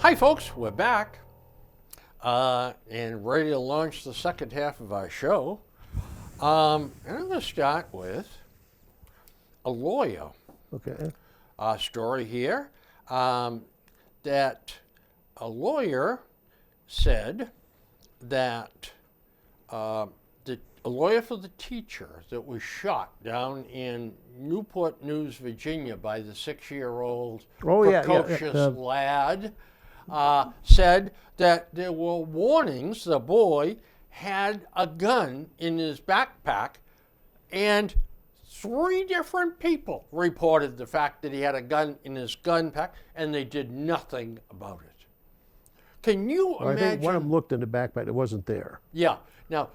Hi, folks. We're back and ready to launch the second half of our show. And I'm going to start with a lawyer Okay. story here that a lawyer said that a lawyer for the teacher that was shot down in Newport News, Virginia by the 6-year-old precocious lad said that there were warnings the boy had a gun in his backpack, and 3 different people reported the fact that he had a gun in his gun pack, and they did nothing about it. Can you imagine? I think one of them looked in the backpack. It wasn't there. Yeah. Now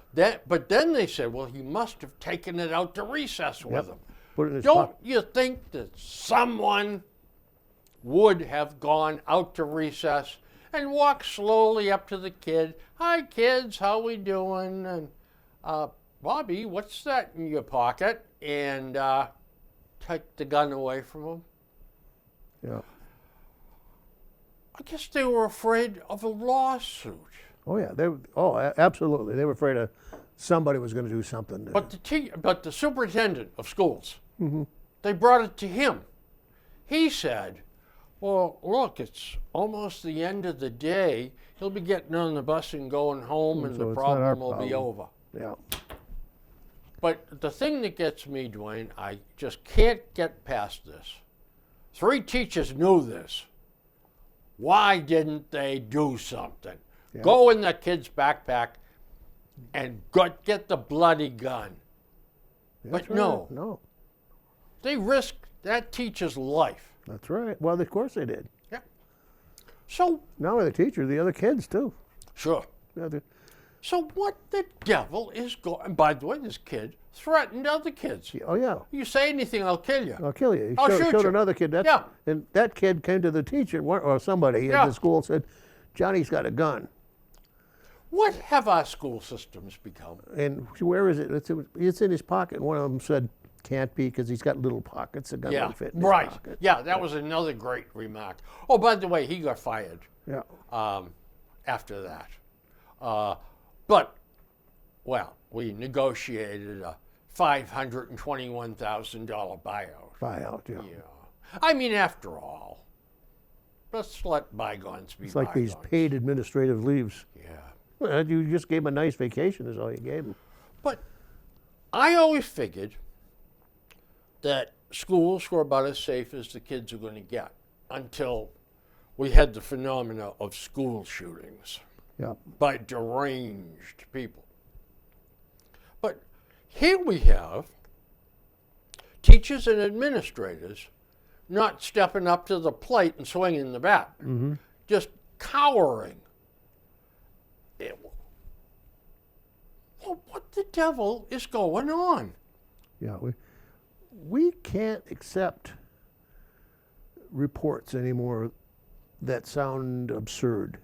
but then they said, well, he must have taken it out to recess with him. Put it in his Don't pocket. you think that someone would have gone out to recess and walked slowly up to the kid? Hi, kids, how we doing? And Bobby, what's that in your pocket? And take the gun away from him. Yeah. I guess they were afraid of a lawsuit. Oh yeah. Absolutely. They were afraid of somebody was going to do something. But the superintendent of schools, they brought it to him. He said, well, look, it's almost the end of the day. He'll be getting on the bus and going home, and So the it's not our problem will be problem. over. Yeah. But the thing that gets me, Dwayne, I just can't get past this. 3 teachers knew this. Why didn't they do something? Yeah. Go in the kid's backpack and get the bloody gun. That's But no. right. No. They risked that teacher's life. That's right. Well, of course they did. Yeah. So, Not only the teacher, the other kids too. sure. Yeah, So what the devil is going? And by the way, this kid threatened other kids. oh yeah. You say anything, I'll kill you. I'll kill you. He I'll shoot showed you. another kid. Yeah. And that kid came to the teacher or somebody Yeah. at the school and said, Johnny's got a gun. What have our school systems become? And where is it? It's in his pocket. One of them said, can't be because he's got little pockets. A gun Yeah, won't fit in right. his pocket. Yeah, that was another great remark. Oh, by the way, he got fired Yeah. after that. But, well, we negotiated a $521,000 buyout. Buyout, yeah. Yeah. I mean, after all, let's let bygones be It's like bygones. these paid administrative leaves. Yeah. Well, you just gave him a nice vacation is all you gave him. But I always figured that schools were about as safe as the kids are going to get until we had the phenomena of school shootings Yeah. by deranged people. But here we have teachers and administrators not stepping up to the plate and swinging the bat, just cowering. Well, what the devil is going on? Yeah. We can't accept reports anymore that sound absurd.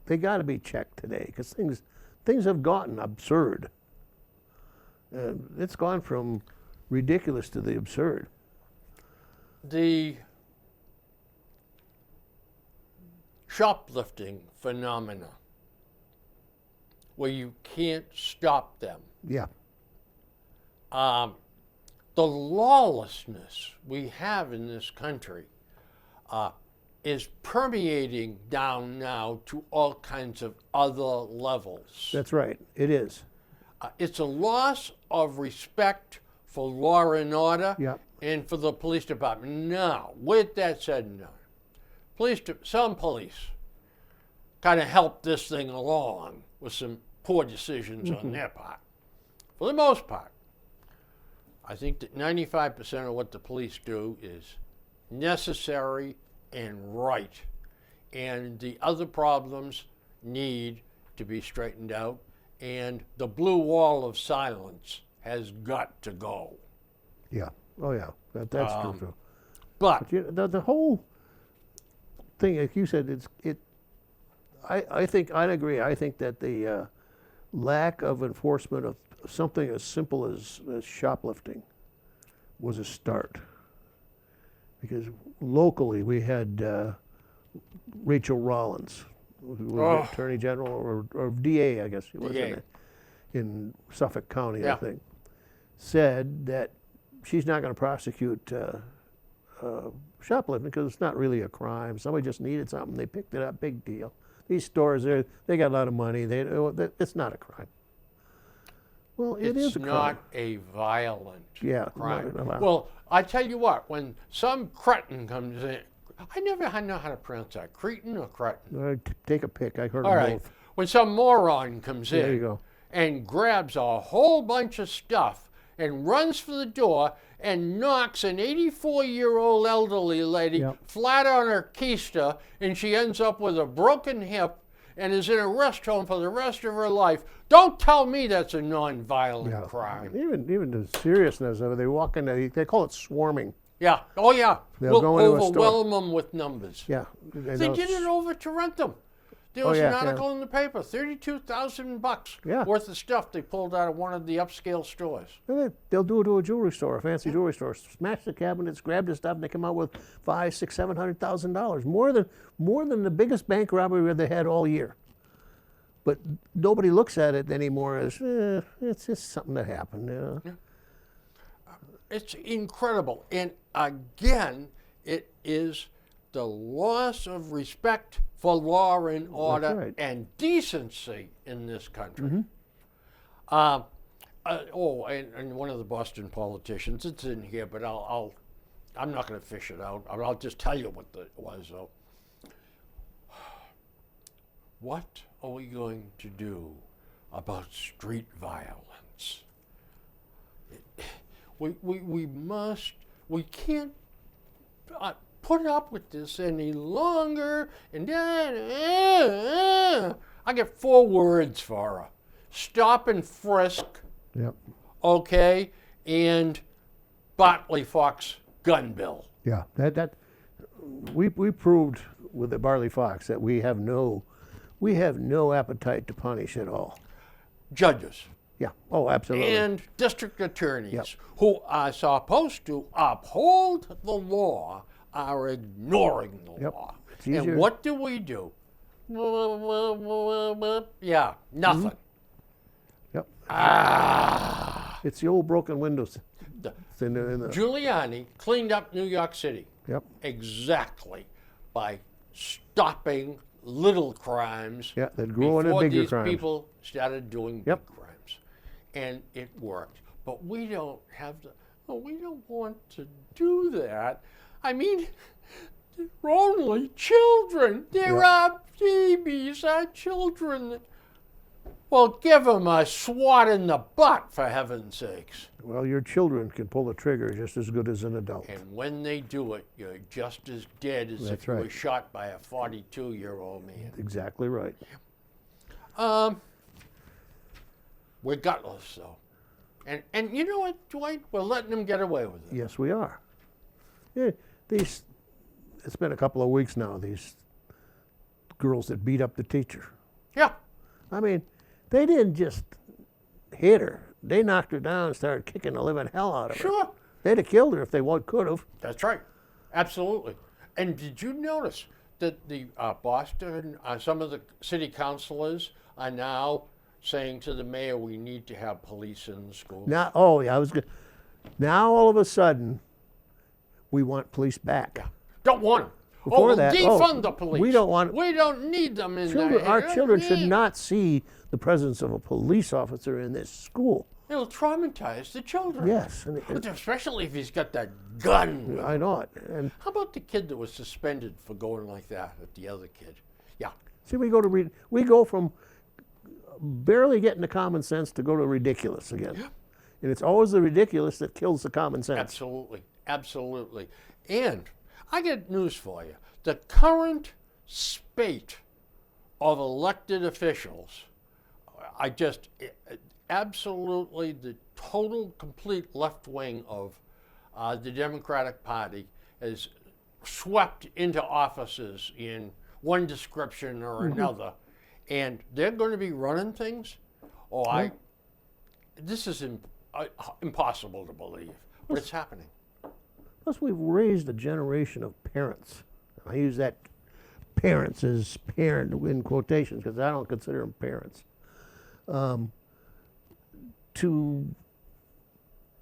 They got to be checked today because things have gotten absurd. It's gone from ridiculous to the absurd. The shoplifting phenomena, where you can't stop them. Yeah. The lawlessness we have in this country is permeating down now to all kinds of other levels. That's right. It is. It's a loss of respect for law and order Yep. and for the police department. Now, with that said and done, some police kind of helped this thing along with some poor decisions on their part. For the most part, I think that 95% of what the police do is necessary and right. And the other problems need to be straightened out. And the blue wall of silence has got to go. Yeah. Oh yeah. That's true too. But The whole thing, like you said, I think I'd agree. I think that the lack of enforcement of something as simple as shoplifting was a start. Because locally we had Rachel Rollins, who was Oh. Attorney General or DA, I guess she was DA. in Suffolk County, I Yeah. think, said that she's not going to prosecute shoplifting because it's not really a crime. Somebody just needed something, they picked it up, big deal. These stores, they got a lot of money. It's not a crime. Well, it is It's a crime. not a violent Yeah, crime. not a violent- Well, I tell you what, when some cretin comes in, I never know how to pronounce that, cretin or cretin. Take a pick. I heard All them right, both. when some moron comes in There you go. and grabs a whole bunch of stuff and runs for the door and knocks an 84-year-old elderly lady Yep. flat on her keister, and she ends up with a broken hip and is in a rest home for the rest of her life. Don't tell me that's a non-violent crime. Even the seriousness of it, they walk in, they call it swarming. Yeah. Oh, yeah. They'll We'll go into a store. overwhelm them with numbers. Yeah. They did it over Tarentum. There was yeah, an yeah. article in the paper, $32,000 Yeah. worth of stuff they pulled out of one of the upscale stores. They'll do it to a jewelry store, a fancy jewelry store. Smash the cabinets, grab the stuff, and they come out with $500,000, $600,000, $700,000, more than the biggest bank robbery they had all year. But nobody looks at it anymore as it's just something that happened. You know? It's incredible. And again, it is the loss of respect for law and order right. and decency in this country. Mm-hmm. And one of the Boston politicians, it's in here, but I'm not going to fish it out. I'll just tell you what it was, though. What are we going to do about street violence? We can't put up with this any longer. And I get 4 words for her: stop and frisk, Yep. okay, and Bartley Fox gun bill. Yeah. We proved with the Barley Fox that we have no appetite to punish at all. Judges Yeah. Oh, absolutely. and district attorneys Yep. who are supposed to uphold the law are ignoring the Yep. law. It's easier- And what do? Yeah, nothing. Yep. Ah. It's the old broken windows. The- It's in the, Giuliani cleaned up New York City yep. exactly by stopping little crimes Yeah, that grew into before bigger these crimes. people started doing Yep. big crimes. And it worked. But we don't we don't want to do that. I mean, they're only children. There Yep. are babies, our children. Well, give them a swat in the butt, for heaven's sakes. Well, your children can pull the trigger just as good as an adult. And when they do it, you're just as dead as That's if you were right. shot by a 42-year-old man. Exactly right. We're gutless, though. And you know what, Dwight? We're letting them get away with it. Yes, we are. Yeah, it's been a couple of weeks now, these girls that beat up the teacher. Yeah. I mean, they didn't just hit her. They knocked her down and started kicking the living hell out of her. Sure. They'd have killed her if they could have. That's right. Absolutely. And did you notice that the Boston, some of the city councilors are now saying to the mayor, we need to have police in the schools? Now, oh yeah, now all of a sudden, we want police back. Don't want them. Before we'll that, defund the police. we don't want- We don't need them in Children, there. our children should not see the presence of a police officer in this school. It'll traumatize the children. Yes, Especially if he's got that gun. I know it. And How about the kid that was suspended for going like that at the other kid? Yeah. see, we go from barely getting to common sense to go to ridiculous again. And it's always the ridiculous that kills the common sense. Absolutely. Absolutely. And I got news for you. The current spate of elected officials, absolutely the total, complete left wing of the Democratic Party is swept into offices in one description or another. And they're going to be running things. This is impossible to believe, but it's happening. Plus, we've raised a generation of parents. I use that parents as parent in quotations, because I don't consider them parents, to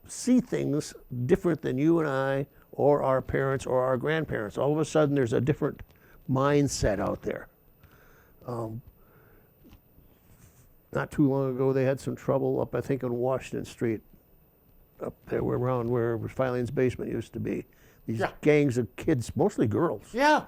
see things different than you and I or our parents or our grandparents. All of a sudden, there's a different mindset out there. Not too long ago, they had some trouble up, I think, on Washington Street, up there around where Filene's basement used to be. These Yeah. gangs of kids, mostly girls, Yeah.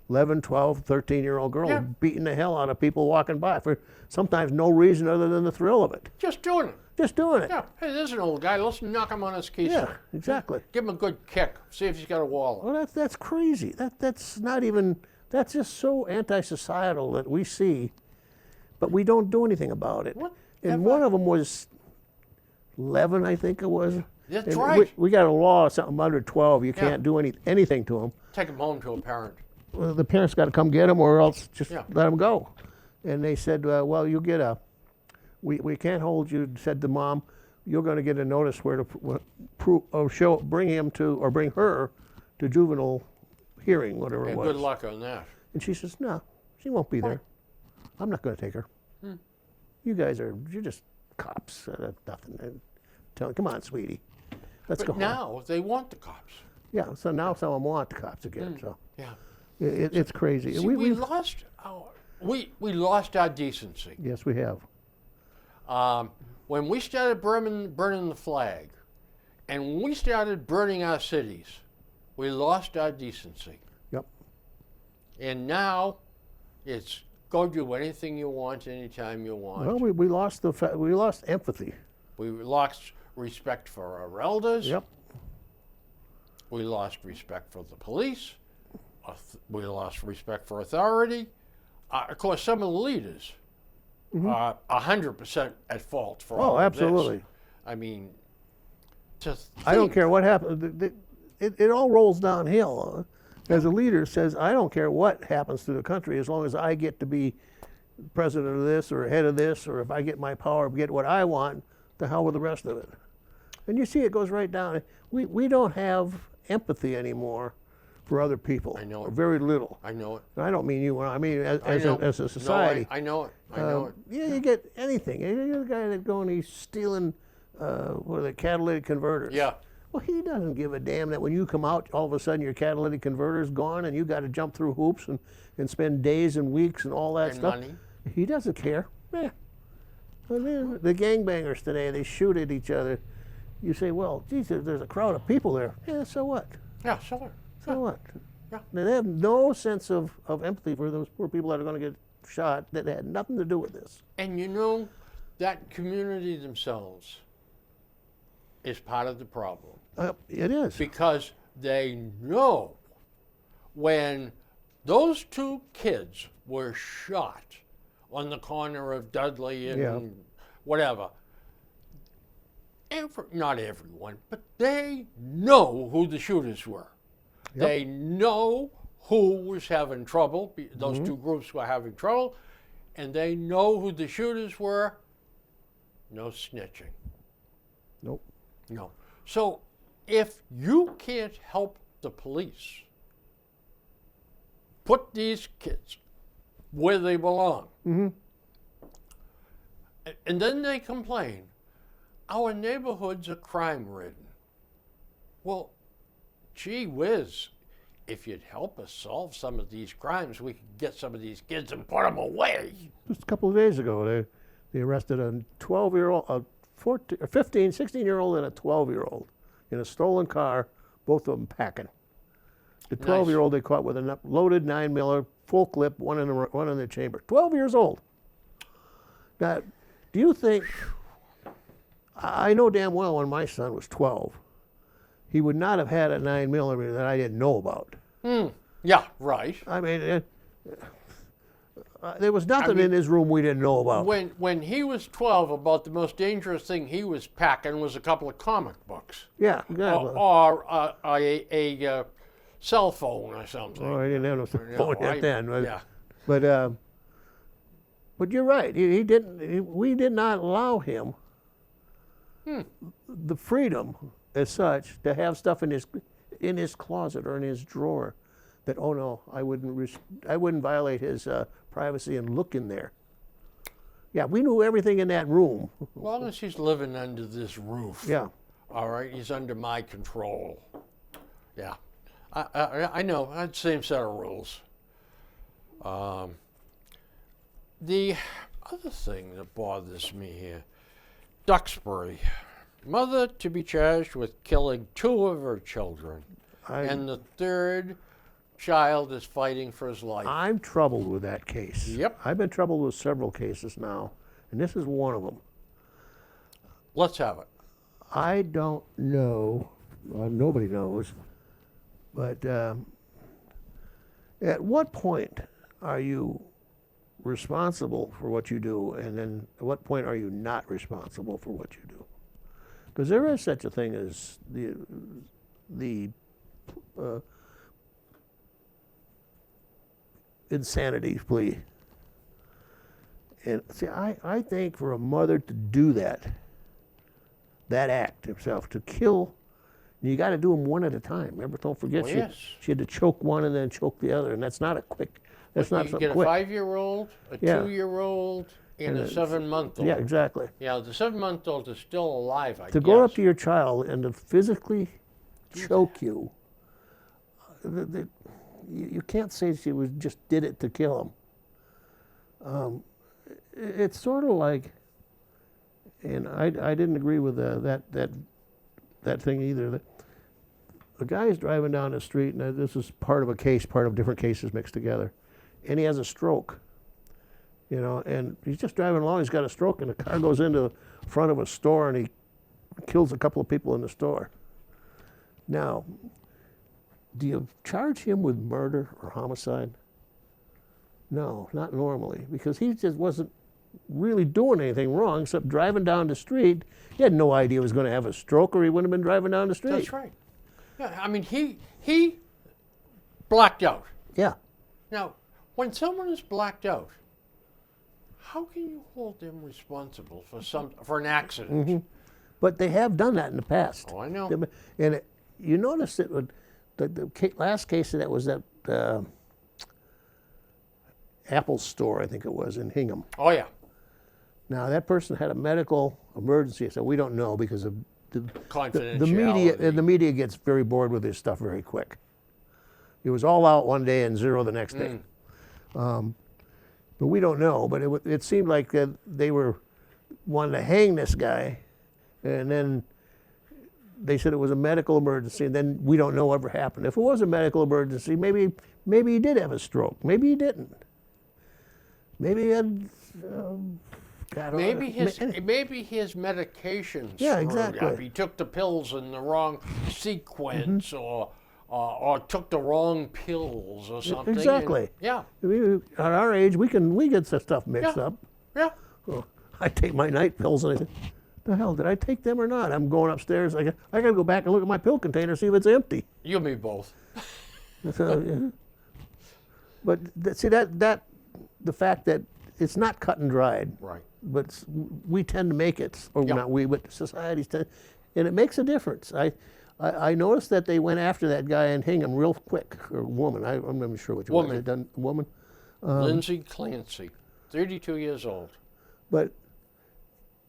11, 12, 13-year-old girls, Yeah. beating the hell out of people walking by for sometimes no reason other than the thrill of it. Just doing it. Just doing it. Yeah. Hey, there's an old guy. Let's knock him on his keister. Yeah, exactly. Give him a good kick. See if he's got a wallet. Well, that's crazy. That's not even, that's just so anti-societal that we see, but we don't do anything about it. What And have one of them was 11, I think it was. That's And right. We got a law, something under 12, you can't do anything to them. Take him home to a parent. Well, the parents got to come get them or else just Yeah. let them go. And they said, well, you get we can't hold you, said the mom, you're going to get a notice where to bring him to, or bring her to juvenile hearing, whatever And it was. good luck on that. And she says, no, she won't be there. I'm not going to take her. You guys you're just cops. Nothing. And come on, sweetie. Let's go But home. now they want the cops. Yeah, so now some of them want the cops again. So Yeah. it's crazy. See, we lost our decency. Yes, we have. When we started burning the flag, and when we started burning our cities, we lost our decency. Yep. And now, it's go do anything you want, anytime you want. Well, we lost we lost empathy. We lost respect for our elders. Yep. We lost respect for the police. We lost respect for authority. Of course, some of the leaders are 100% at fault for all Oh, of this. absolutely. I mean, to I don't think- care what happens. It all rolls downhill. As a leader says, I don't care what happens to the country as long as I get to be president of this or head of this, or if I get my power, get what I want, the hell with the rest of it. And you see it goes right down. We don't have empathy anymore for other people. I know or it. very little. I know it. And I don't mean you. I mean I know. as a society. No, I know it. I know it. Yeah, you get anything. You're the guy that's going, he's stealing, what are they, catalytic converters. Yeah. Well, he doesn't give a damn that when you come out, all of a sudden your catalytic converter's gone and you got to jump through hoops and spend days and weeks and all that And stuff. money. He doesn't care. Yeah. I mean, the gangbangers today, they shoot at each other. You say, well, geez, there's a crowd of people there. Yeah, so what? Yeah, sure. So what? Yeah. They have no sense of empathy for those poor people that are going to get shot that had nothing to do with this. And you know, that community themselves is part of the problem. It is. Because they know when those two kids were shot on the corner of Dudley and Yeah. whatever, not everyone, but they know who the shooters were. Yep. They know who was having trouble. Those Mm-hmm. two groups were having trouble, and they know who the shooters were. No snitching. Nope. No. So if you can't help the police put these kids where they belong, and then they complain, our neighborhoods are crime ridden. Well, gee whiz, if you'd help us solve some of these crimes, we could get some of these kids and put them away. Just a couple of days ago, they arrested a 12-year-old, a 14, a 15, 16-year-old and a 12-year-old in a stolen car, both of them packing. The 12-year-old they caught with a loaded 9mm, full clip, one in the chamber. 12 years old. Now, do you think, I know damn well when my son was 12, he would not have had a 9mm that I didn't know about. Yeah, right. I mean, there was nothing in his room we didn't know about. When he was 12, about the most dangerous thing he was packing was a couple of comic books. Yeah, exactly. Or a cell phone or something. Oh, I didn't have no phone yet then. But, yeah. but you're right. He didn't. We did not allow him the freedom, as such, to have stuff in his closet or in his drawer that, oh no, I wouldn't violate his privacy and look in there. Yeah, we knew everything in that room. As long as he's living under this roof. Yeah. All right, he's under my control. Yeah, I know. I had the same set of rules. The other thing that bothers me here, Duxbury, mother to be charged with killing 2 of her children, and the 3rd child is fighting for his life. I'm troubled with that case. Yep. I've been troubled with several cases now, and this is one of them. Let's have it. I don't know, nobody knows, but at what point are you responsible for what you do, and then at what point are you not responsible for what you do? Because there is such a thing as the insanity plea. And see, I think for a mother to do that act himself, to kill, you got to do them one at a time. Remember, don't forget, yes. she had to choke one and then choke the other, and that's not a quick, that's not You something get a quick. 5-year-old, a Yeah. 2-year-old, and a 7-month-old. Yeah, exactly. Yeah, the 7-month-old is still alive, I To guess. go up to your child and to physically choke you, you can't say she just did it to kill him. It's sort of like, and I didn't agree with that thing either. The guy's driving down the street, and this is part of a case, part of different cases mixed together, and he has a stroke. You know, and he's just driving along, he's got a stroke, and the car goes into the front of a store, and he kills a couple of people in the store. Now, do you charge him with murder or homicide? No, not normally, because he just wasn't really doing anything wrong except driving down the street. He had no idea he was going to have a stroke, or he wouldn't have been driving down the street. That's right. Yeah, I mean, he blacked out. Yeah. Now, when someone is blacked out, how can you hold them responsible for an accident? Mm-hmm. But they have done that in the past. Oh, I know. And you notice that the last case of that was that Apple store, I think it was, in Hingham. Oh, yeah. Now, that person had a medical emergency, so we don't know because of the Confidentiality. the media gets very bored with this stuff very quick. It was all out one day and zero the next day. But we don't know. But it seemed like they wanted to hang this guy, and then they said it was a medical emergency, and then we don't know what ever happened. If it was a medical emergency, maybe he did have a stroke. Maybe he didn't. Maybe he had. Maybe his medications. Yeah, screwed exactly. up. He took the pills in the wrong sequence, or took the wrong pills, or something. Exactly. Yeah. At our age, we get this stuff mixed up. Yeah. Well, I take my night pills, and I say, "The hell, did I take them or not?" I'm going upstairs. I got to go back and look at my pill container, see if it's empty. You and me both. So, yeah. But see that the fact that it's not cut and dried. Right. But we tend to make it, or Yeah. not we, but societies tend, and it makes a difference. I noticed that they went after that guy in Hingham real quick, or woman. I'm not even sure which one. Woman. They done woman. Lindsay Clancy, 32 years old. But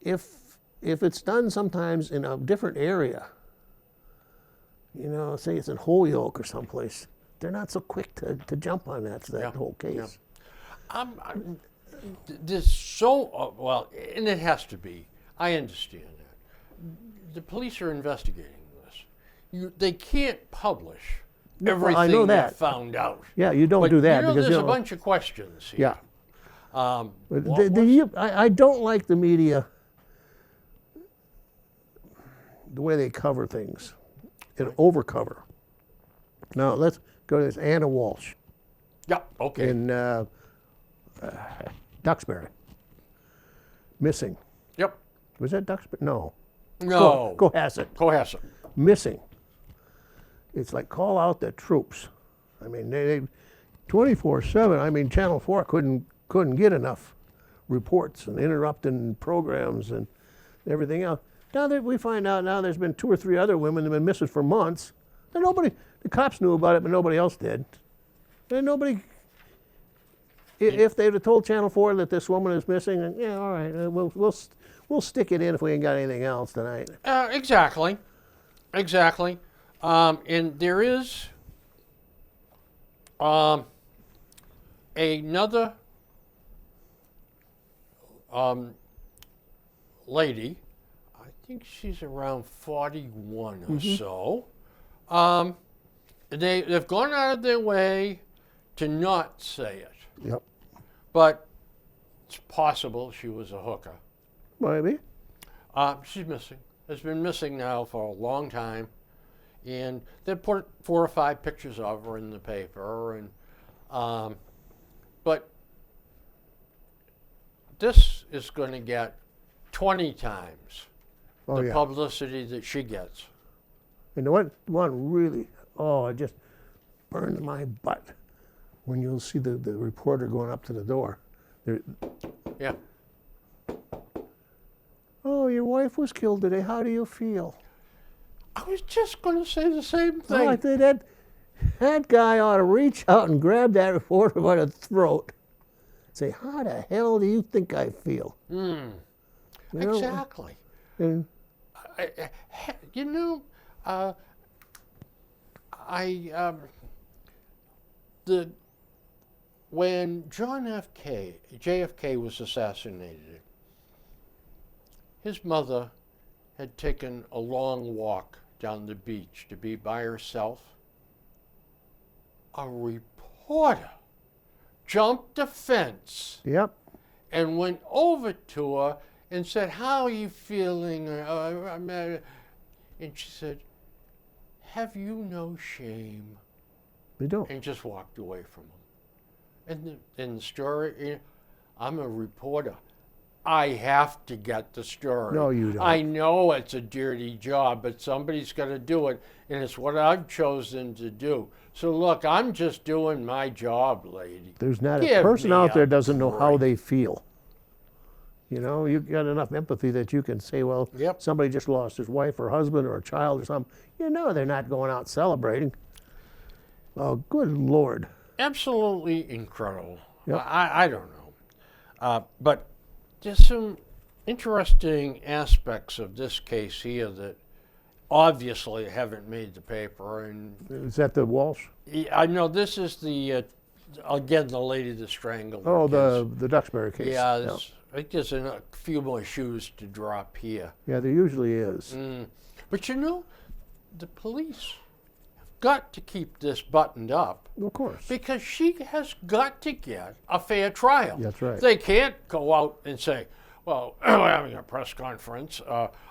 if it's done sometimes in a different area, you know, say it's in Holyoke or someplace, they're not so quick to jump on that whole case. Yeah. There's so well, and it has to be. I understand that. The police are investigating this. They can't publish everything I know they that. found out. Yeah, you don't But do that you know, because there's a bunch of questions here. Yeah. But I don't like the media, the way they cover things, and overcover. Now let's go to this Anna Walsh Yeah. Okay. in Duxbury. Missing. Yep. Was that Duxbury? No. No. Cohasset. Cohasset. Missing. It's like call out the troops. I mean, they 24/7. I mean, Channel 4 couldn't get enough reports and interrupting programs and everything else. Now that we find out now, there's been 2 or 3 other women that have been missing for months. And the cops knew about it, but nobody else did. And nobody. If they'd have told Channel 4 that this woman is missing, then, yeah, all right, we'll stick it in if we ain't got anything else tonight. Exactly. Exactly. And there is another lady, I think she's around 41 or so. They've gone out of their way to not say it, Yep. but it's possible she was a hooker. Maybe. She's missing. Has been missing now for a long time, and they put 4 or 5 pictures of her in the paper, and but this is going to get 20 times Oh, the yeah. publicity that she gets. And the one really, it just burns my butt when you'll see the reporter going up to the door. Yeah. Oh, your wife was killed today. How do you feel? I was just going to say the same Oh, I thing. think that guy ought to reach out and grab that reporter by the throat. Say, how the hell do you think I feel? You know, Exactly. and You know, when JFK was assassinated, his mother had taken a long walk down the beach to be by herself. A reporter jumped a fence yep. and went over to her and said, "How are you feeling?" And she said, "Have you no shame?" They don't. And just walked away from him. And in the story, I'm a reporter. I have to get the story. No, you don't. I know it's a dirty job, but somebody's got to do it, and it's what I've chosen to do. So look, I'm just doing my job, lady. There's not a Give person me out there a doesn't know how break. they feel. You know, you've got enough empathy that you can say, well, Yep. somebody just lost his wife or husband or a child or something. You know they're not going out celebrating. Oh, good Lord. Absolutely incredible. Yep. I don't know. But there's some interesting aspects of this case here that obviously haven't made the paper. And Is that the Walsh? I know this is the, again, the lady that strangled her Oh, kids. the Duxbury case. Yeah, I think there's a few more shoes to drop here. Yeah, there usually is. But you know, the police have got to keep this buttoned up. Of course. Because she has got to get a fair trial. That's right. They can't go out and say, well, we're having a press conference.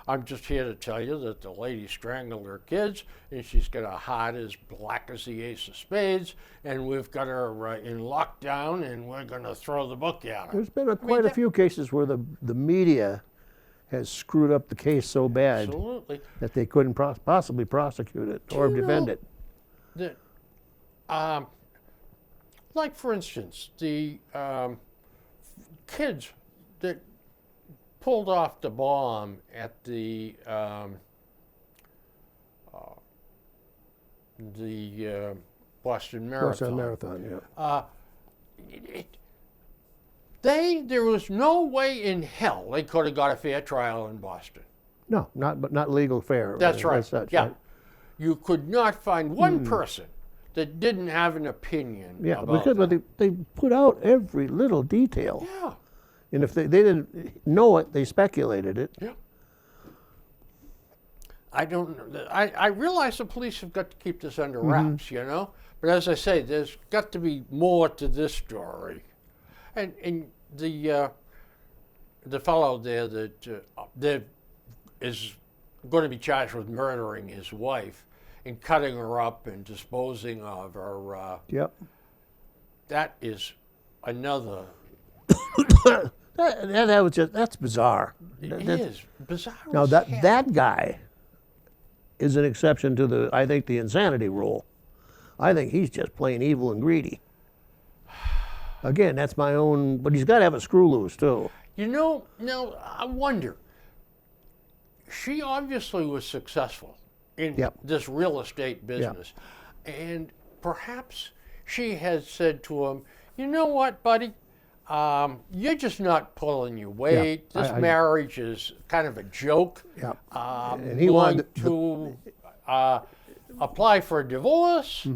I'm just here to tell you that the lady strangled her kids, and she's got a heart as black as the ace of spades, and we've got her in lockdown, and we're going to throw the book at her. There's been quite a few cases where the media has screwed up the case so bad Absolutely. that they couldn't possibly prosecute it or you defend know- it. That, like for instance, the kids that pulled off the bomb at the Boston Marathon. Boston Marathon, yeah. There was no way in hell they could have got a fair trial in Boston. No, not legal fare. That's right. As such, Yeah. right? You could not find one person that didn't have an opinion Yeah, about because that. they put out every little detail. Yeah. And if they didn't know it, they speculated it. Yeah. I don't know. I realize the police have got to keep this under wraps, you know? But as I say, there's got to be more to this story. And the fellow there that is going to be charged with murdering his wife and cutting her up and disposing of her, Yep. that is another. That's bizarre. It is bizarre. Now as that heck. that guy is an exception to the insanity rule. I think he's just plain evil and greedy. Again, that's my own, but he's got to have a screw loose too. You know, now I wonder. She obviously was successful in Yep. this real estate business, and perhaps she had said to him, "You know what, buddy? You're just not pulling your weight. This marriage is kind of a joke. Yeah. And he wanted to apply for a divorce,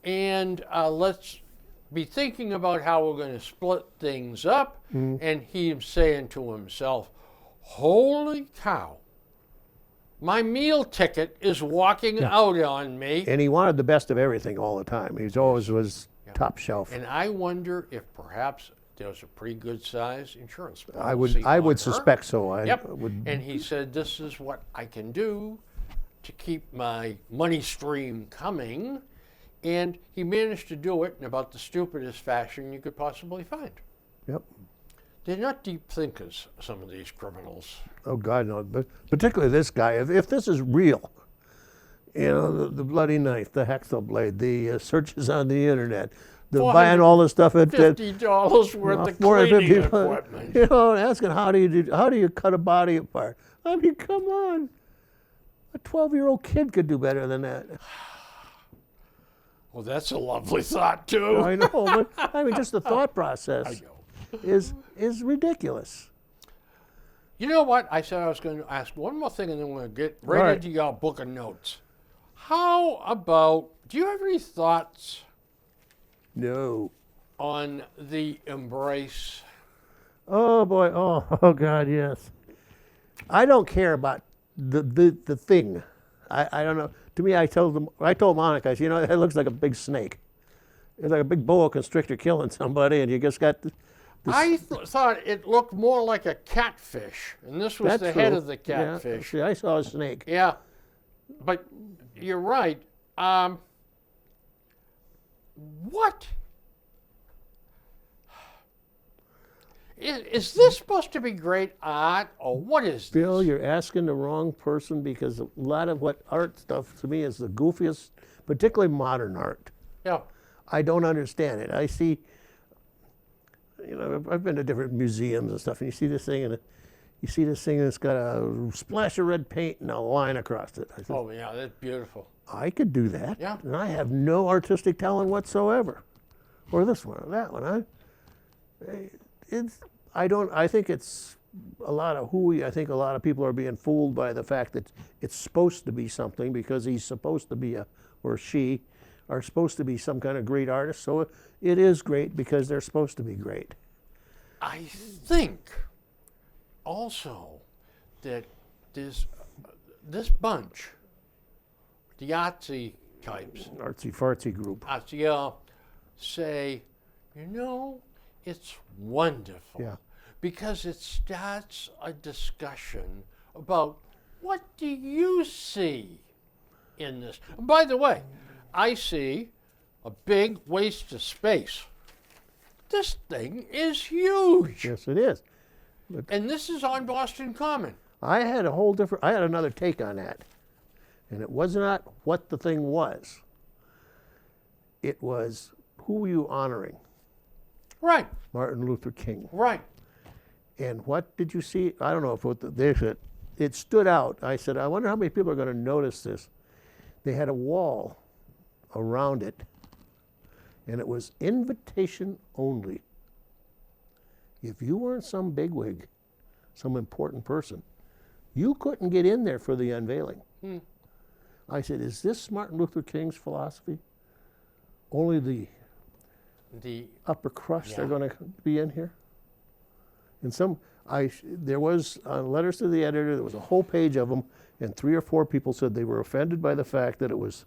and let's be thinking about how we're going to split things up." And he's saying to himself, "Holy cow. My meal ticket is walking out on me." And he wanted the best of everything all the time. He always was top shelf. And I wonder if perhaps there's a pretty good size insurance policy. I on would her. suspect so. I Yep. would. And he said, "This is what I can do to keep my money stream coming." And he managed to do it in about the stupidest fashion you could possibly find. Yep. They're not deep thinkers, some of these criminals. Oh God, no! But particularly this guy. If this is real, you know, the bloody knife, the hacksaw blade, the searches on the internet, the buying all the stuff at $50 worth of cleaning equipment. You know, asking how do you cut a body apart? I mean, come on. A 12-year-old kid could do better than that. Well, that's a lovely thought too. I know, but I mean, just the thought process I know. is ridiculous. You know what? I said I was going to ask one more thing, and then we're going to get right into your book of notes. How about, do you have any thoughts No. on the embrace? Oh boy. Oh God. Yes. I don't care about the thing. I don't know. To me, I told Monica, I said, you know, it looks like a big snake. It's like a big boa constrictor killing somebody, and you just got. I thought it looked more like a catfish, and this was the head of the catfish. Yeah, I saw a snake. Yeah, but you're right. What? Is this supposed to be great art, or what is this? Bill, you're asking the wrong person, because a lot of what art stuff to me is the goofiest, particularly modern art. Yeah. I don't understand it. I see, you know, I've been to different museums and stuff, and you see this thing, and it's got a splash of red paint and a line across it. I said, Oh yeah, that's beautiful. I could do that. Yeah. And I have no artistic talent whatsoever. Or this one, or that one. I think it's a lot of hooey. I think a lot of people are being fooled by the fact that it's supposed to be something, because he's supposed to be or she are supposed to be some kind of great artist. So it is great because they're supposed to be great. I think also that this bunch, the artsy types, Artsy fartsy group. say, you know, it's wonderful. Yeah. Because it starts a discussion about, what do you see in this? And by the way, I see a big waste of space. This thing is huge. Yes, it is. And this is on Boston Common. I had another take on that. And it was not what the thing was. It was, who were you honoring? Right, Martin Luther King. right. And what did you see? I don't know if it stood out. I said, I wonder how many people are going to notice this. They had a wall around it, and it was invitation only. If you weren't some bigwig, some important person, you couldn't get in there for the unveiling. I said, is this Martin Luther King's philosophy? Only the upper crust are going to be in here? And there was letters to the editor. There was a whole page of them, and 3 or 4 people said they were offended by the fact that it was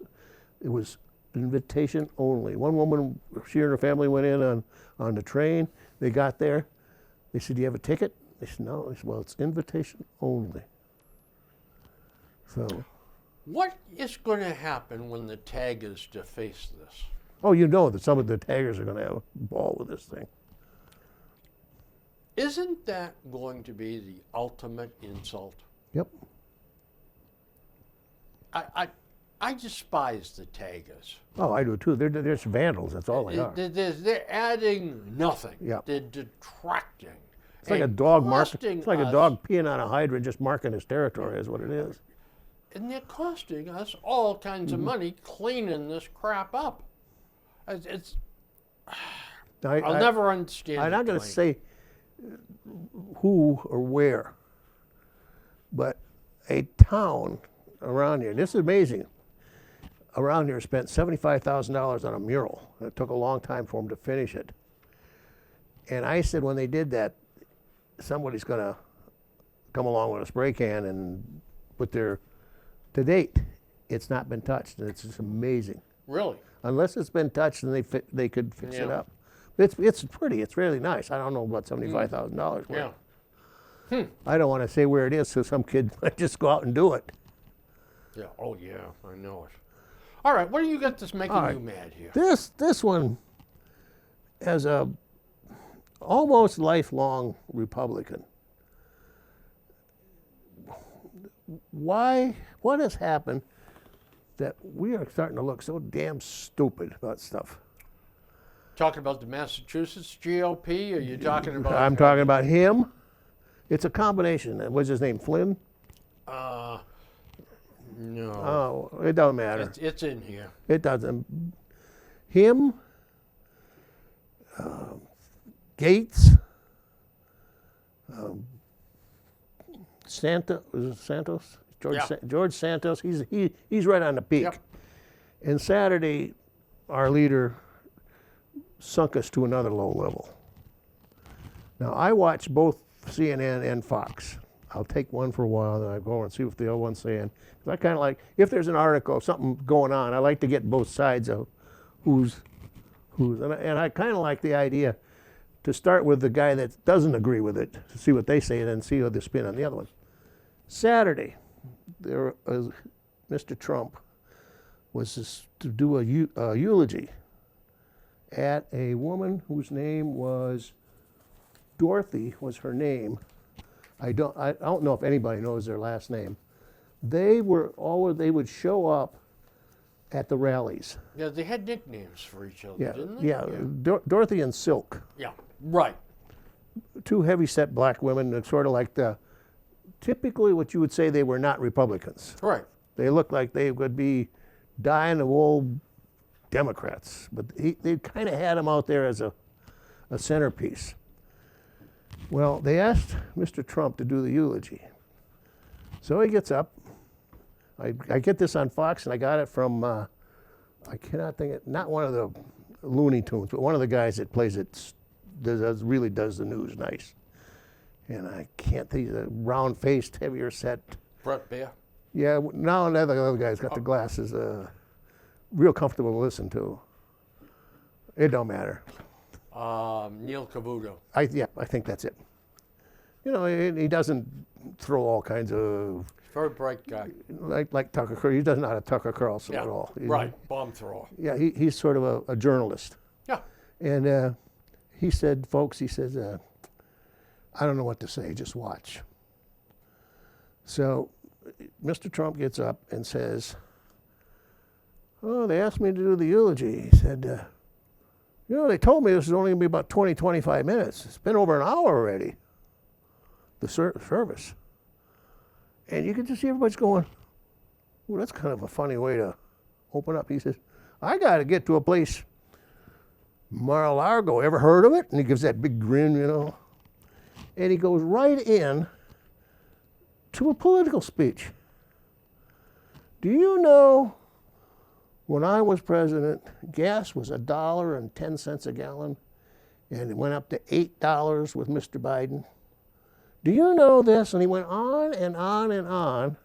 invitation only. One woman, she and her family went in on the train. They got there. They said, "Do you have a ticket?" They said, "No." They said, "Well, it's invitation only." So. What is going to happen when the taggers deface this? Oh, you know that some of the taggers are going to have a ball with this thing. Isn't that going to be the ultimate insult? Yep. I despise the taggers. Oh, I do too. They're just vandals. That's all they are. They're adding nothing. Yeah. They're detracting. It's like a dog peeing on a hydrant, just marking his territory is what it is. And they're costing us all kinds of money cleaning this crap up. I'll never understand. I'm the not going to claim. say who or where, but a town around here, this is amazing, around here spent $75,000 on a mural. It took a long time for them to finish it. And I said when they did that, somebody's going to come along with a spray can and put their, to date, it's not been touched, and it's just amazing. Really? Unless it's been touched, then they could fix it Yeah. up. It's pretty. It's really nice. I don't know about $75,000 worth. Yeah. I don't want to say where it is, so some kid might just go out and do it. Yeah. Oh yeah, I know it. All right, what do you got that's making All right. you mad here? This one, as a almost lifelong Republican, what has happened that we are starting to look so damn stupid about stuff? Talking about the Massachusetts GOP? Or are you talking about? I'm talking about him. It's a combination. What's his name? Flynn? No. Oh, it doesn't matter. It's in here. It doesn't. Him, Gates, Santos? Yeah. George Santos. He's right on the peak. Yep. And Saturday, our leader sunk us to another low level. Now, I watch both CNN and Fox. I'll take one for a while, then I go over and see what the other one's saying. 'Cause I kind of like, if there's an article, something going on, I like to get both sides of who's. And I kind of like the idea to start with the guy that doesn't agree with it, to see what they say, and then see how they spin on the other one. Saturday, Mr. Trump was to do a eulogy at a woman whose name was Dorothy, was her name. I don't know if anybody knows their last name. They would show up at the rallies. Yeah, they had nicknames for each other, Yeah, didn't they? yeah. Dorothy and Silk, Yeah. Right. two heavy-set black women, that sort of like typically what you would say they were not Republicans. Right. They looked like they would be dying of old Democrats, but they kind of had him out there as a centerpiece. Well, they asked Mr. Trump to do the eulogy. So he gets up. I get this on Fox, and I got it from, I cannot think it, not one of the Looney Tunes, but one of the guys that plays it, really does the news nice. And I can't think, the round-faced, heavier set. Brett Baer. Yeah, now the other guy's got the glasses, real comfortable to listen to. It don't matter. Neil Cavuto. I think that's it. You know, he doesn't throw all kinds of, Very bright guy. like Tucker Carlson. He doesn't know how to Tucker Carlson at all. Right. Bomb thrower. Yeah, he's sort of a journalist. Yeah. And he said, folks, he says, I don't know what to say, just watch. So Mr. Trump gets up and says, oh, they asked me to do the eulogy. He said, you know, they told me this was only going to be about 20, 25 minutes. It's been over an hour already, the service. And you can just see everybody's going, well, that's kind of a funny way to open up. He says, I got to get to a place, Mar-a-Lago. Ever heard of it? And he gives that big grin, you know. And he goes right in to a political speech. Do you know, when I was president, gas was $1.10 a gallon, and it went up to $8 with Mr. Biden? Do you know this? And he went on and on and on.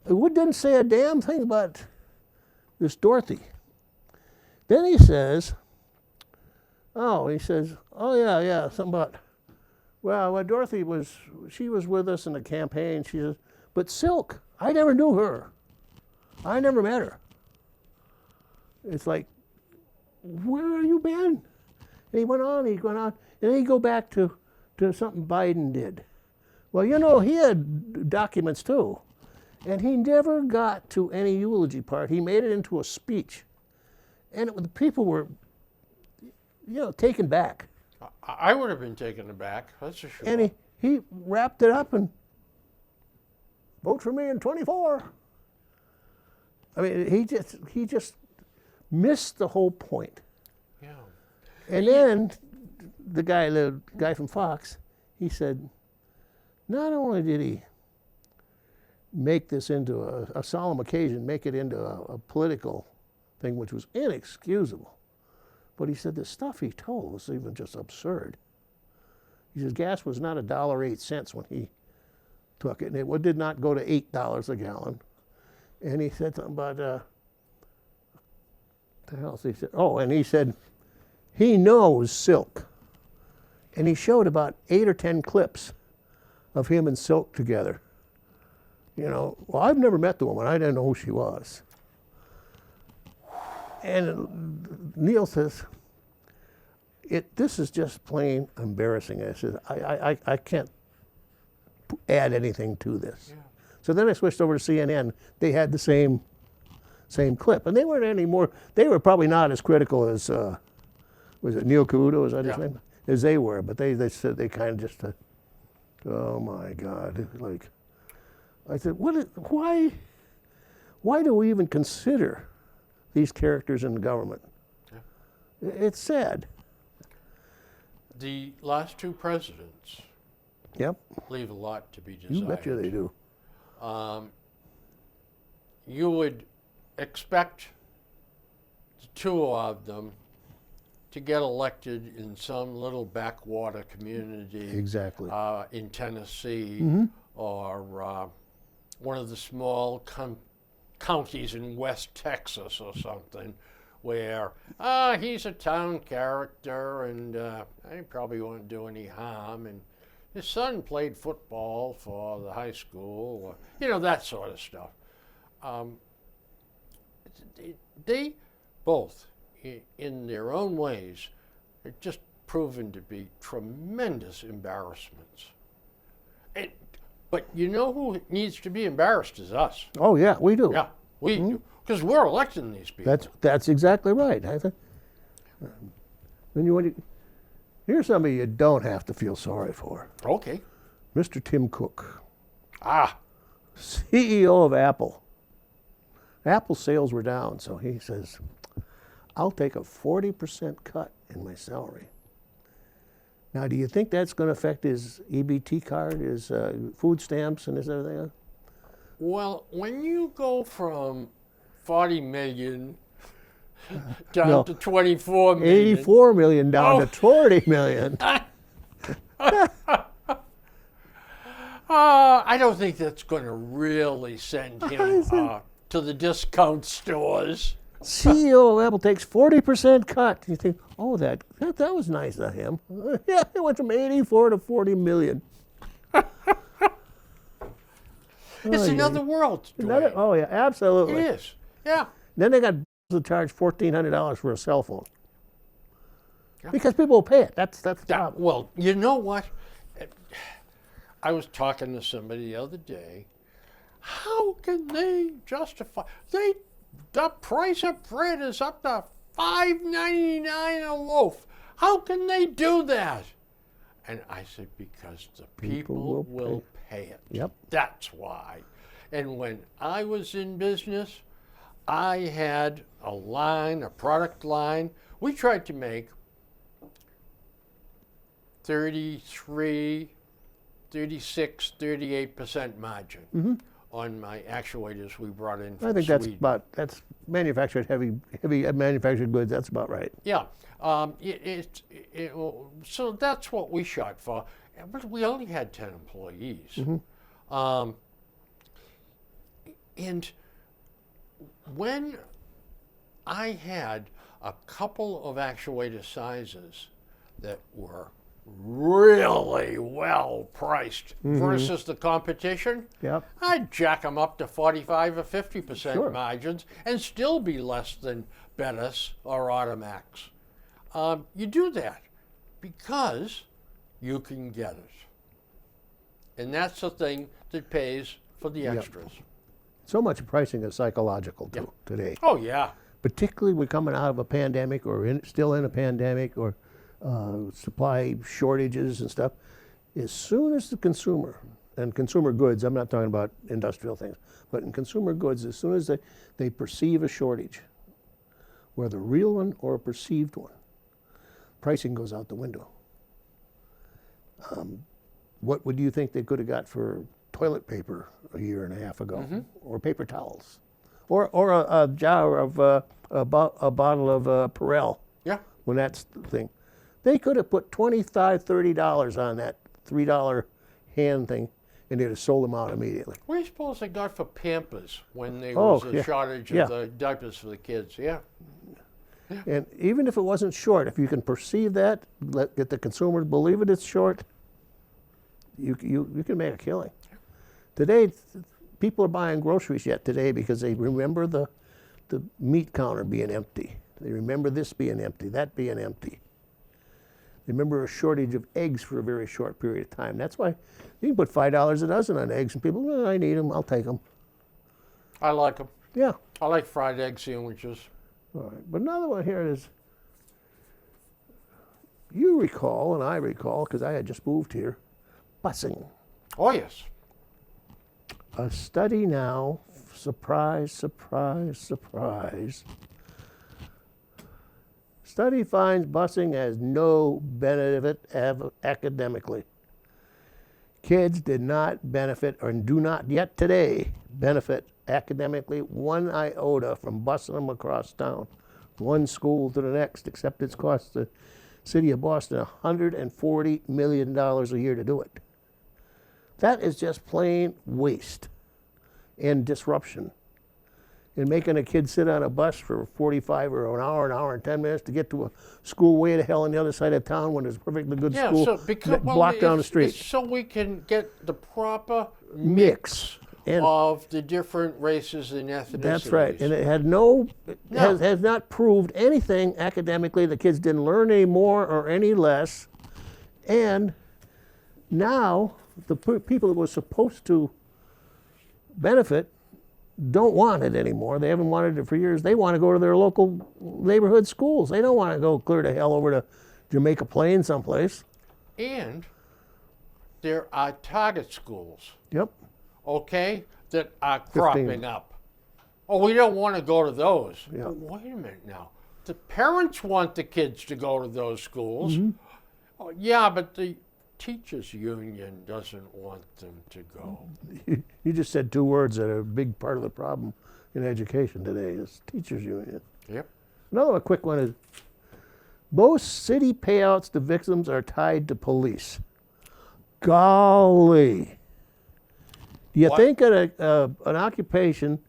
It didn't say a damn thing about this Dorothy. Then he says, oh yeah, something about, well, Dorothy she was with us in the campaign. She says, but Silk, I never knew her. I never met her. It's like, where have you been? And he went on, and then he'd go back to something Biden did. Well, you know, he had documents too. And he never got to any eulogy part. He made it into a speech. And the people were, you know, taken back. I would have been taken aback, that's for sure. And he wrapped it up and vote for me in 24. I mean, he just missed the whole point. Yeah. And then the guy from Fox, he said, not only did he make this into a solemn occasion, make it into a political thing, which was inexcusable, but he said the stuff he told was even just absurd. He says gas was not $1.08 when he took it, and it did not go to $8 a gallon. And he said something about, the hell? He said, oh, and he said he knows Silk, and he showed about 8 or 10 clips of him and Silk together. You know, well, I've never met the woman. I didn't know who she was. And Neil says, this is just plain embarrassing. I said, I can't add anything to this. Yeah. So then I switched over to CNN. They had the same clip, and they weren't any more. They were probably not as critical as was it Neil Cavuto? Is that his name? As they were, but they said they kind of just, oh my God, like. I said, why do we even consider these characters in the government? Yeah. It's sad. The last 2 presidents leave a lot to be desired. You betcha they do. You would expect the 2 of them to get elected in some little backwater community. Exactly. In Tennessee or one of the small counties in West Texas or something, where he's a town character and he probably won't do any harm, and his son played football for the high school, or, you know, that sort of stuff. They both, in their own ways, are just proven to be tremendous embarrassments. But you know who needs to be embarrassed is us. Oh yeah, we do. Yeah, we do, because we're electing these people. That's exactly right. Here's somebody you don't have to feel sorry for. Okay. Mr. Tim Cook. CEO of Apple. Apple sales were down, so he says, I'll take a 40% cut in my salary. Now, do you think that's going to affect his EBT card, his food stamps, and his everything? Well, when you go from 40 million down to 24 million. 84 million down to 20 million. I don't think that's going to really send him to the discount stores. CEO of Apple takes 40% cut. You think, oh, that was nice of him. Yeah, it went from 84 to 40 million. It's another world. Oh yeah, absolutely. It is. Yeah. Then they got to charge $1,400 for a cell phone. Yeah. Because people will pay it. That's the problem. Well, you know what? I was talking to somebody the other day. How can they justify? The price of bread is up to $5.99 a loaf. How can they do that? And I said, because the people will pay it. Yep. That's why. And when I was in business, I had a product line. We tried to make 33, 36, 38% margin on my actuators we brought in from Sweden. That's manufactured heavy manufactured goods. That's about right. Yeah. So that's what we shot for. But we only had 10 employees. And when I had a couple of actuator sizes that were really well priced versus the competition, I'd jack them up to 45 or 50% margins and still be less than Bettis or Automax. You do that because you can get it. And that's the thing that pays for the extras. So much pricing is psychological too today. Oh yeah. Particularly we're coming out of a pandemic or still in a pandemic or supply shortages and stuff. As soon as the consumer, and consumer goods, I'm not talking about industrial things, but in consumer goods, as soon as they perceive a shortage, whether a real one or a perceived one, pricing goes out the window. What would you think they could have got for toilet paper a year and a half ago, or paper towels, or a jar of a bottle of Perel Yeah. when that's the thing? They could have put $25, $30 on that $3 hand thing, and they'd have sold them out immediately. What do you suppose they got for Pampers when there Oh, was a yeah. shortage of Yeah. the diapers for the kids? Yeah. And even if it wasn't short, if you can perceive that, get the consumer to believe it's short, you can make a killing. Today, people are buying groceries yet today because they remember the meat counter being empty. They remember this being empty, that being empty. They remember a shortage of eggs for a very short period of time. That's why you can put $5 a dozen on eggs, and people, well, I need them, I'll take them. I like them. Yeah. I like fried egg sandwiches. All right. But another one here is, you recall, and I recall, because I had just moved here, busing. Oh, yes. A study now, surprise, surprise, surprise. Study finds busing has no benefit academically. Kids did not benefit, or do not yet today benefit academically one iota from busing them across town, one school to the next, except it's cost the city of Boston $140 million a year to do it. That is just plain waste and disruption. And making a kid sit on a bus for 45 or an hour and 10 minutes to get to a school way to hell on the other side of town when there's a perfectly good Yeah, school so because block down the it's street. so we can get the proper Mix. And of the different races and ethnicities. that's right. And it had has not proved anything academically. The kids didn't learn any more or any less. And now the people that were supposed to benefit don't want it anymore. They haven't wanted it for years. They want to go to their local neighborhood schools. They don't want to go clear to hell over to Jamaica Plain someplace. And there are target schools, Yep. okay, that are cropping up. Oh, we don't want to go to those. Yeah. Well, wait a minute now. The parents want the kids to go to those schools. Mm-hmm. Oh, yeah, but the teachers union doesn't want them to go. You just said two words that are a big part of the problem in education today is teachers union. Yep. Another quick one is most city payouts to victims are tied to police. Golly. Do you What? think an occupation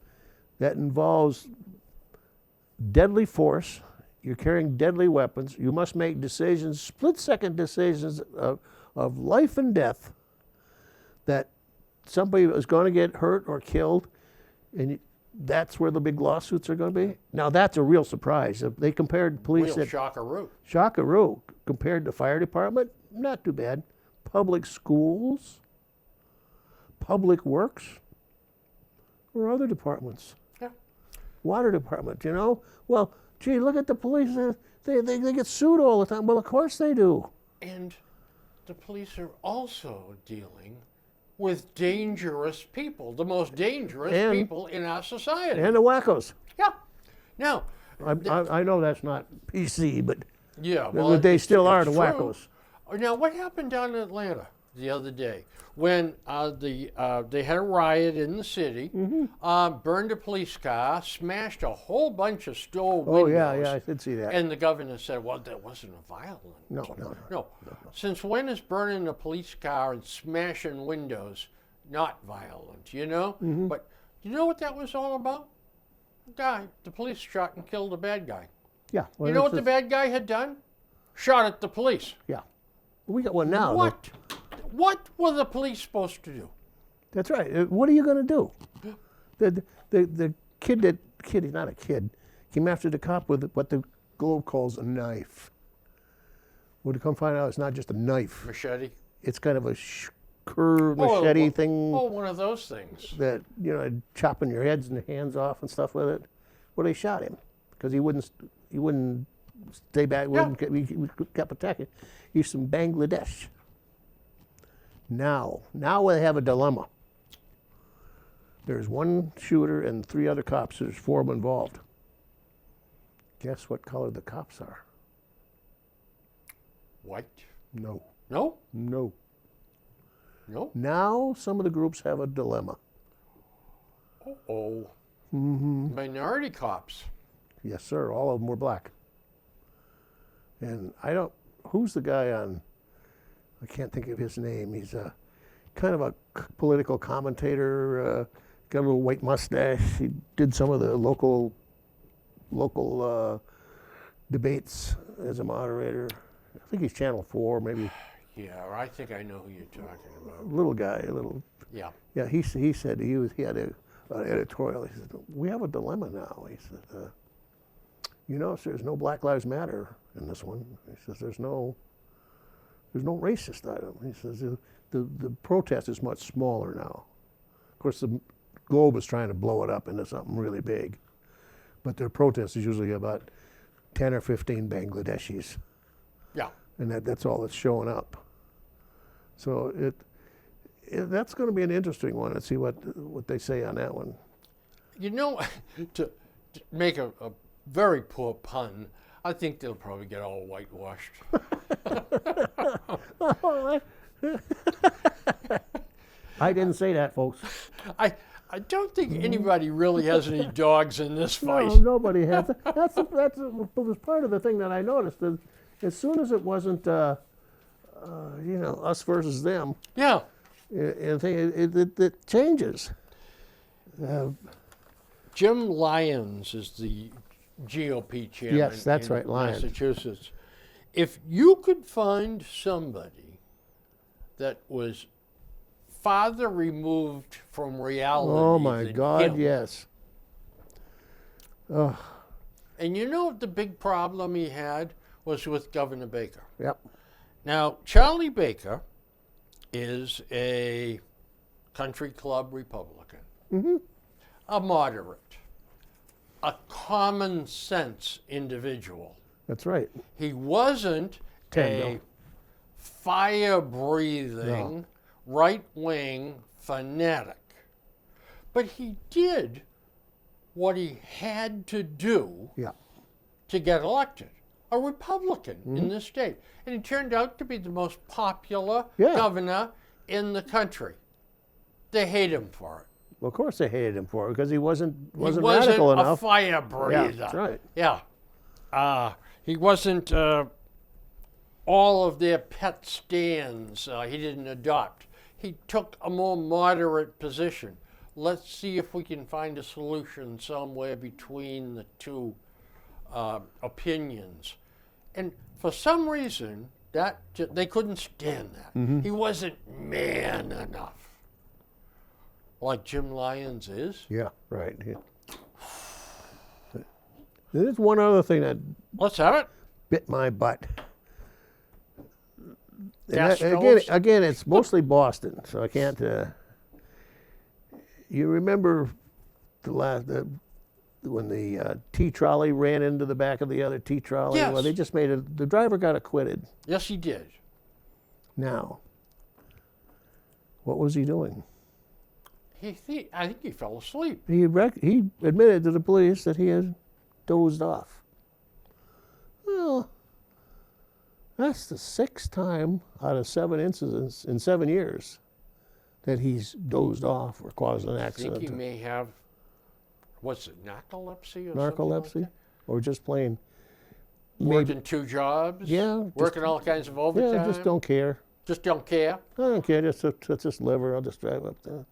that involves deadly force, you're carrying deadly weapons, you must make decisions, split-second decisions of life and death, that somebody is going to get hurt or killed, and that's where the big lawsuits are going to be? Now that's a real surprise. If they compared police Real at shockaroo. Shockaroo compared to fire department, not too bad. Public schools, public works, or other departments. Yeah. Water department, you know? Well, gee, look at the police. They get sued all the time. Well, of course they do. And the police are also dealing with dangerous people, the most dangerous And- people in our society. And the wackos. Yeah. Now, I know that's not PC, but yeah, well, they it's- still are it's the true. wackos. Now, what happened down in Atlanta the other day when they had a riot in the city, Mm-hmm. burned a police car, smashed a whole bunch of store Oh, windows? yeah, I did see that. And the governor said, well, that wasn't a violent. No. Since when is burning a police car and smashing windows not violent, you know? Mm-hmm. But you know what that was all about? The police shot and killed a bad guy. Yeah. Well, You know what it's the bad guy had done? Shot at the police. Yeah. We got one now. though. What? What were the police supposed to do? That's right. What are you going to do? The kid, he's not a kid, came after the cop with what the Globe calls a knife. Would come find out it's not just a knife. Machete? It's kind of a curved machete thing Oh, one of those things. that, chopping your heads and hands off and stuff with it. Well, they shot him because he wouldn't stay back. He kept attacking. He's from Bangladesh. Now they have a dilemma. There's one shooter and 3 other cops. There's 4 of them involved. Guess what color the cops are? white? No. No? No. No? Now some of the groups have a dilemma. Oh. Mm-hmm. Minority cops. Yes, sir. All of them were black. And I don't. Who's the guy on? I can't think of his name. He's a kind of a political commentator. Got a little white mustache. He did some of the local debates as a moderator. I think he's Channel 4, maybe. Yeah, I think I know who you're talking about. Little guy, a little. Yeah. Yeah, he said he had an editorial. He said, "We have a dilemma now." He said, "You notice there's no Black Lives Matter in this one." He says, "There's no racist item." He says, "The protest is much smaller now. Of course, the Globe is trying to blow it up into something really big, but their protest is usually about 10 or 15 Bangladeshis, Yeah. and that's all that's showing up. So that's going to be an interesting one. Let's see what they say on that one." You know, to make a very poor pun, I think they'll probably get all whitewashed. I didn't say that, folks. I don't think anybody really has any dogs in this fight. No, nobody has. That was part of the thing that I noticed. That as soon as it wasn't, us versus them, Yeah. it changes. Jim Lyons is the GOP chairman Yes, that's in right, Lyons. Massachusetts. If you could find somebody that was farther removed from reality Oh my than God, him, yes. Oh, and you know what the big problem he had was with Governor Baker. yep. Now, Charlie Baker is a country club Republican, a moderate, a common sense individual. That's right. He wasn't Tendo. a fire-breathing, right-wing fanatic. But he did what he had to do Yeah. to get elected. A Republican in this state. And he turned out to be the most popular Yeah. governor in the country. They hate him for it. Well, of course they hated him for it because he wasn't He wasn't radical a enough. fire breather. Yeah, that's right. Yeah. He wasn't all of their pet stands he didn't adopt. He took a more moderate position. Let's see if we can find a solution somewhere between the two opinions. And for some reason, they couldn't stand that. He wasn't man enough, like Jim Lyons is. Yeah, right. Yeah. There's one other thing that Let's have it. bit my butt. And Gas again, it's mostly Boston, so I can't. You remember when the T trolley ran into the back of the other T trolley? Yes. Well, they just made it. The driver got acquitted. Yes, he did. Now, what was he doing? I think he fell asleep. He admitted to the police that he had dozed off. Well, that's the sixth time out of 7 incidents in 7 years that he's dozed off or caused an I accident. think he may have, what's it, narcolepsy or something like Narcolepsy, that? or just plain Working 2 jobs? Yeah, Working all kinds of overtime? yeah, just don't care. Just don't care? I don't care. Just liver. I'll just drive up there.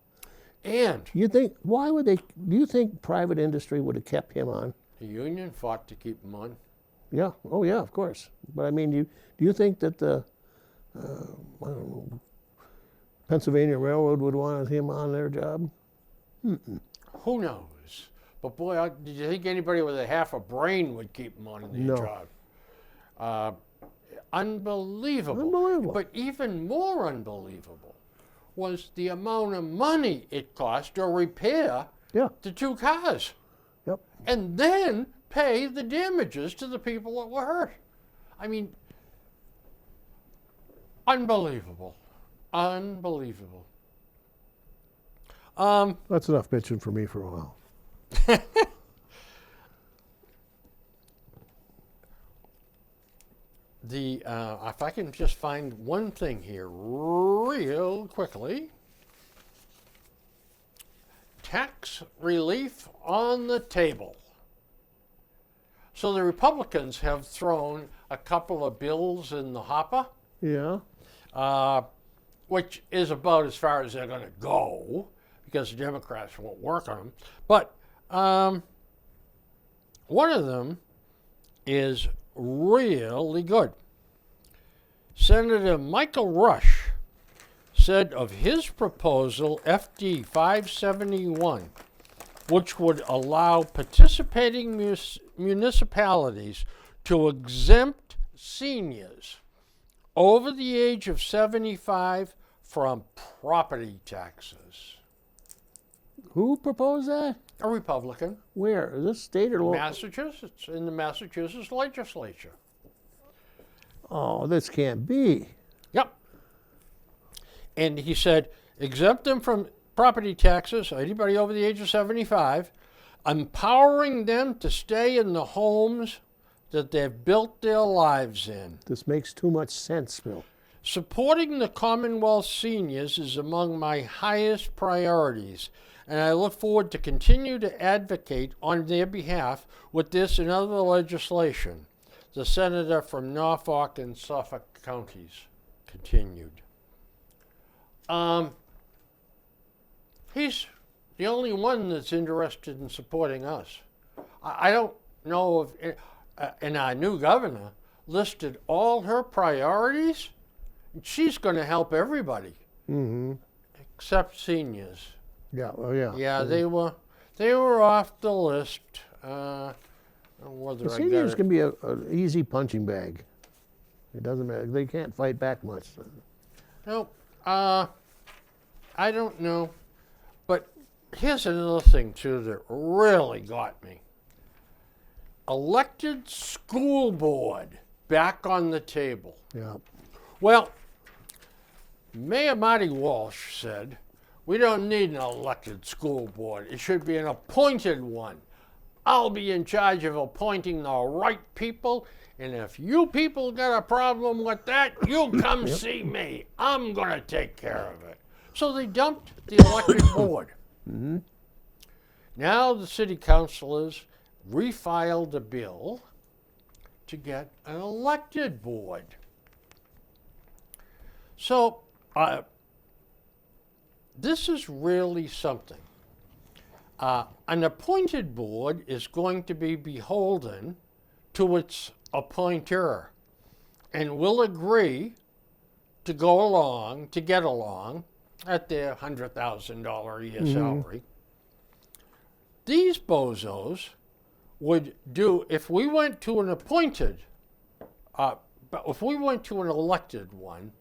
And You think do you think private industry would have kept him on? the union fought to keep him on. Yeah. Oh yeah, of course. But I mean, do you think that the I don't know, Pennsylvania Railroad would want him on their job? Who knows? But boy, did you think anybody with a half a brain would keep him on their No. job? Unbelievable. Unbelievable. But even more unbelievable was the amount of money it cost to repair Yeah. the 2 cars. Yep. And then pay the damages to the people that were hurt. I mean, unbelievable. Unbelievable. That's enough bitching for me for a while. if I can just find one thing here real quickly. Tax relief on the table. So the Republicans have thrown a couple of bills in the hopper, Yeah. which is about as far as they're going to go because the Democrats won't work on them. But one of them is really good. Senator Michael Rush said of his proposal, FD 571, which would allow participating municipalities to exempt seniors over the age of 75 from property taxes. Who proposed that? A Republican. Where? Is this state or local? Massachusetts, in the Massachusetts legislature. Oh, this can't be. Yep. And he said, exempt them from property taxes, anybody over the age of 75, empowering them to stay in the homes that they've built their lives in. This makes too much sense, Bill. Supporting the Commonwealth seniors is among my highest priorities, and I look forward to continue to advocate on their behalf with this and other legislation. The senator from Norfolk and Suffolk counties continued. He's the only one that's interested in supporting us. I don't know if, and our new governor listed all her priorities. She's going to help everybody, except seniors. Yeah. Oh, yeah. Yeah, they were off the list. Whether The I seniors got it. can be an easy punching bag. It doesn't matter. They can't fight back much. No, I don't know. But here's another thing, too, that really got me. Elected school board back on the table. Yeah. Well, Mayor Marty Walsh said, we don't need an elected school board. It should be an appointed one. I'll be in charge of appointing the right people, and if you people got a problem with that, you come see me. I'm going to take care of it. So they dumped the elected board. Now the city councilors refiled a bill to get an elected board. So this is really something. An appointed board is going to be beholden to its appointer and will agree to go along, to get along at their $100,000 a year salary. These bozos would do, if we went to an appointed, but if we went to an elected one,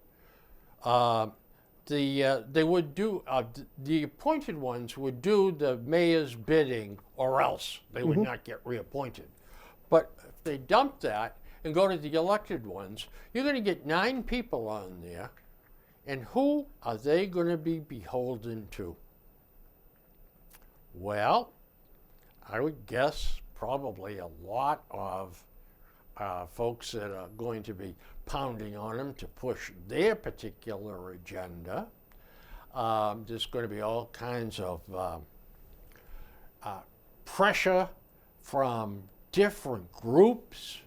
they would do, the appointed ones would do the mayor's bidding, or else they would not get reappointed. But if they dump that and go to the elected ones, you're going to get 9 people on there, and who are they going to be beholden to? Well, I would guess probably a lot of folks that are going to be pounding on them to push their particular agenda. There's going to be all kinds of pressure from different groups.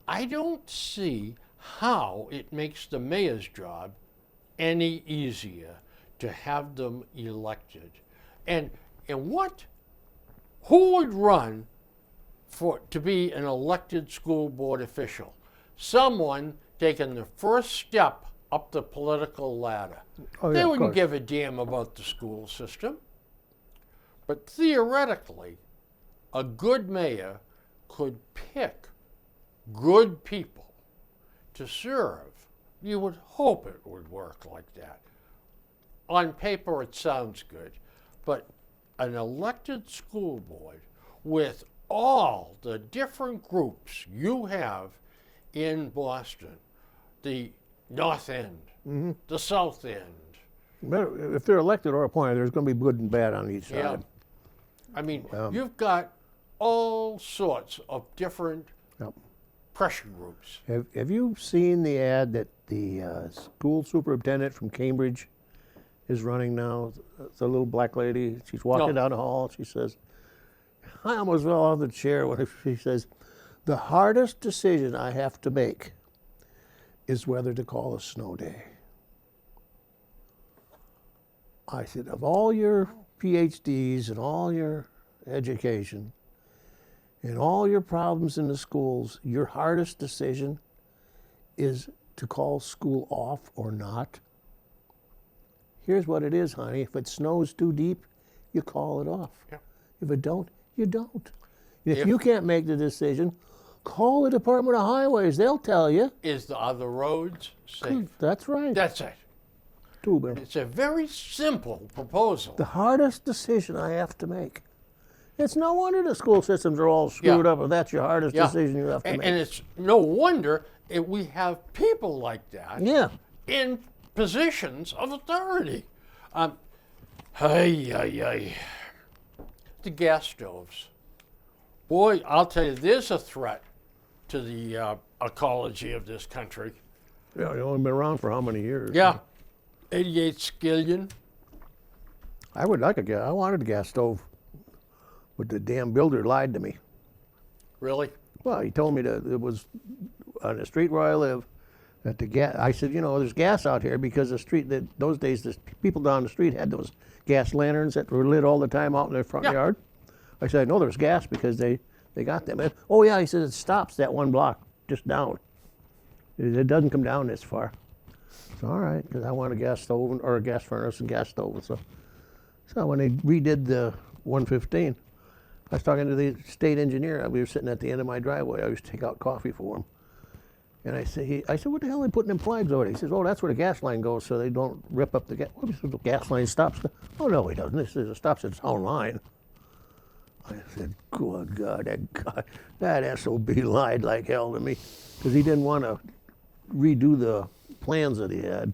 I don't see how it makes the mayor's job any easier to have them elected. And who would run to be an elected school board official? Someone taking the first step up the political ladder. Oh, yeah, They of wouldn't course. give a damn about the school system. But theoretically, a good mayor could pick good people to serve. You would hope it would work like that. On paper, it sounds good, but an elected school board with all the different groups you have in Boston, the North End, the South End. But if they're elected or appointed, there's going to be good and bad on each Yeah. side. I mean, you've got all sorts of different Yep. pressure groups. Have you seen the ad that the school superintendent from Cambridge is running now? It's a little black lady. She's walking No. down the hall. She says, I almost fell off the chair when she says, the hardest decision I have to make is whether to call a snow day. I said, of all your PhDs and all your education and all your problems in the schools, your hardest decision is to call school off or not? Here's what it is, honey. If it snows too deep, you call it off. Yeah. If it don't, you don't. If If- you can't make the decision, call the Department of Highways. They'll tell you. Are the roads safe? That's right. That's it. Too bad. It's a very simple proposal. The hardest decision I have to make. It's no wonder the school systems are all screwed Yeah. up if that's your hardest Yeah. decision you have to And make. it's no wonder we have people like that Yeah. in positions of authority. The gas stoves. Boy, I'll tell you, there's a threat to the ecology of this country. Yeah, they've only been around for how many years? Yeah, 88 skillion. I would like a gas. I wanted a gas stove, but the damn builder lied to me. Really? Well, he told me that it was on the street where I live. That the gas. I said, you know, there's gas out here because the street. That those days, the people down the street had those gas lanterns that were lit all the time out in their front Yeah. yard. I said, I know there's gas because they got them. And, oh yeah, he said it stops that one block just down. It doesn't come down this far. So all right, because I want a gas stove or a gas furnace and gas stove. So when they redid the 115, I was talking to the state engineer. We were sitting at the end of my driveway. I used to take out coffee for him. And I said, what the hell are they putting them flags over there? He says, oh, that's where the gas line goes so they don't rip up the gas. What if the gas line stops? Oh, no, he doesn't. He says it stops at its own line. I said, good God, that SOB lied like hell to me because he didn't want to redo the plans that he had.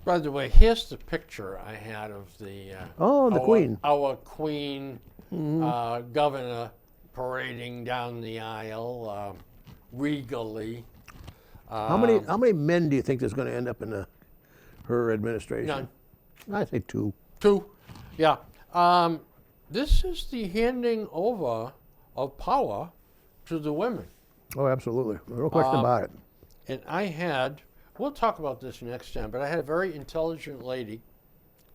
By the way, here's the picture I had of the The Queen. Our Queen governor parading down the aisle regally. How many men do you think there's going to end up in her administration? None. I say two. Two. Yeah. This is the handing over of power to the women. Oh, absolutely. No question about it. And we'll talk about this next time, but I had a very intelligent lady,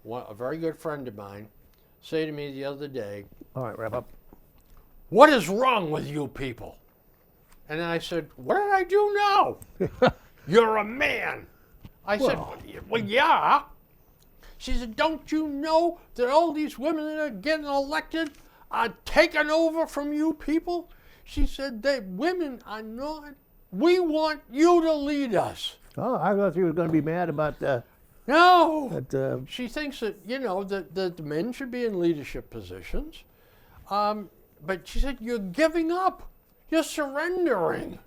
a very good friend of mine, say to me the other day, All right, wrap up. what is wrong with you people? And I said, what did I do now? You're a man. I said, well, yeah. She said, don't you know that all these women that are getting elected are taken over from you people? She said, women are not. We want you to lead us. Oh, I thought you were going to be mad about No. that. She thinks that, that the men should be in leadership positions. But she said, you're giving up. You're surrendering.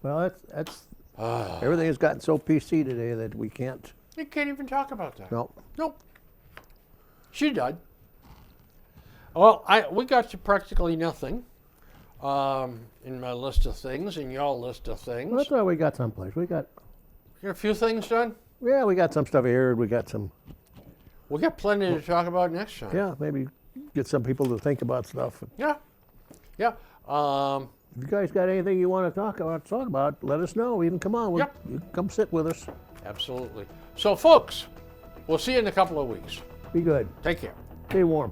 Well, that's everything has gotten so PC today that we can't. You can't even talk about that. No. Nope. She died. Well, we got to practically nothing in my list of things, in your list of things. Well, that's why we got someplace. We got Got a few things done. we got some stuff here. We got some. We got plenty to talk about next time. Yeah, maybe get some people to think about stuff. Yeah. Yeah. If you guys got anything you want to talk about, let us know. Even come on, Yep. you can come sit with us. Absolutely. So, folks, we'll see you in a couple of weeks. Be good. Take care. Stay warm.